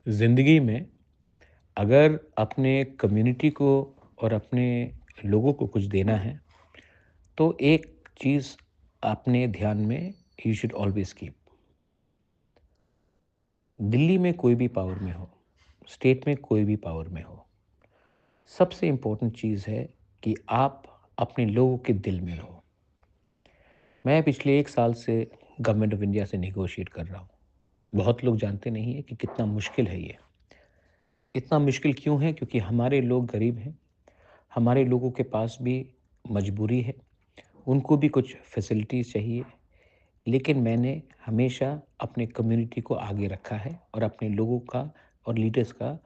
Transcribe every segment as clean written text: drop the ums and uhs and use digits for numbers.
ज़िंदगी में अगर अपने कम्युनिटी को और अपने लोगों को कुछ देना है, तो एक चीज़ अपने ध्यान में you should always keep. Delhi में कोई भी पावर में हो, स्टेट में कोई भी पावर में हो, सबसे इम्पोर्टेंट चीज़ है कि आप अपने लोगों के दिल में रहो। मैं पिछले 1 साल से गवर्नमेंट ऑफ इंडिया से नेगोशिएट कर रहा हूँ। बहुत लोग जानते नहीं हैं कि कितना मुश्किल है ये। इतना मुश्किल क्यों है? क्योंकि हमारे लोग गरीब हैं, हमारे लोगों के पास भी मजबूरी है, उनको भी कुछ फैसिलिटीज़ चाहिए। लेकिन मैंने हमेशा अपने कम्युनिटी को आगे रखा है और अपने लोगों का और लीडर्स का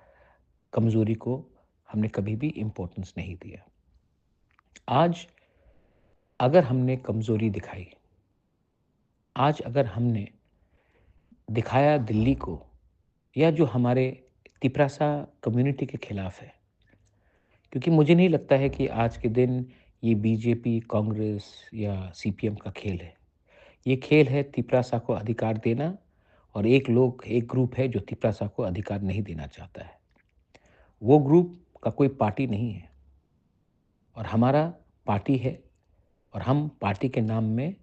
कमज़ोरी को हमने कभी भी इम्पोर्टेंस नहीं दिया। आज अगर हमने कमज़ोरी दिखाई, आज अगर हमने दिखाया दिल्ली को या जो हमारे तिपरासा कम्युनिटी के खिलाफ है, क्योंकि मुझे नहीं लगता है कि आज के दिन ये बीजेपी, कांग्रेस या सीपीएम का खेल है। ये खेल है तिपरासा को अधिकार देना और एक ग्रुप है जो तिपरासा को अधिकार नहीं देना चाहता है। वो ग्रुप का कोई पार्टी नहीं है और हमारा पार्टी है और हम पार्टी के नाम में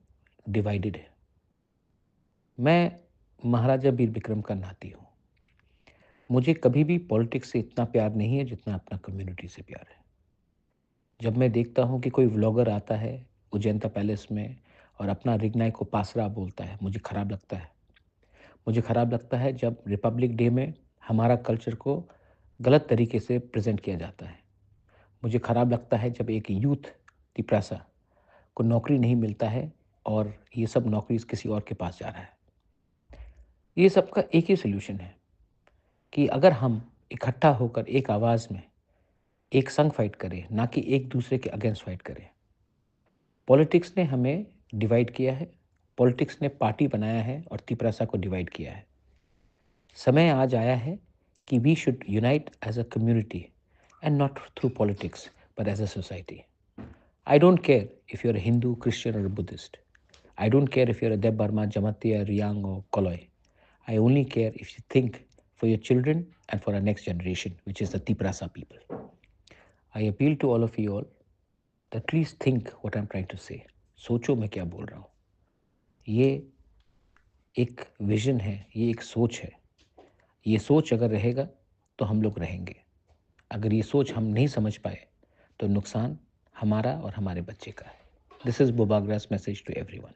डिवाइडेड है। मैं महाराजा वीर विक्रम का नाती हूँ। मुझे कभी भी पॉलिटिक्स से इतना प्यार नहीं है जितना अपना कम्युनिटी से प्यार है। जब मैं देखता हूँ कि कोई व्लॉगर आता है उजैंता पैलेस में और अपना रिगनाई को पासरा बोलता है, मुझे खराब लगता है। मुझे खराब लगता है जब रिपब्लिक डे में हमारा कल्चर को गलत तरीके से प्रेजेंट किया जाता है। मुझे खराब लगता है जब एक यूथ तिपरासा को नौकरी नहीं मिलता है और ये सब नौकरी किसी और के पास जा रहा है। ये सब का एक ही सॉल्यूशन है कि अगर हम इकट्ठा होकर एक आवाज़ में एक संग फाइट करें, ना कि एक दूसरे के अगेंस्ट फाइट करें। पॉलिटिक्स ने हमें डिवाइड किया है, पॉलिटिक्स ने पार्टी बनाया है और तिपरासा को डिवाइड किया है। समय आज आया है कि we should unite as a community and not through politics but as a society. I don't care if you're a Hindu, Christian, or a Buddhist. I don't care if you're a Deb Barma, Jamatiya, Riyang, or Koloi. I only care if you think for your children and for our next generation, which is the Tiprasa people. I appeal to all of you all that please think what I'm trying to say. सोचो मैं क्या बोल रहा हूँ। ये एक vision है, ये एक सोच है। ये सोच अगर रहेगा तो हम लोग रहेंगे। अगर ये सोच हम नहीं समझ पाए तो नुकसान हमारा और हमारे बच्चे का है। दिस इज बोबाग्रास मैसेज टू एवरीवन।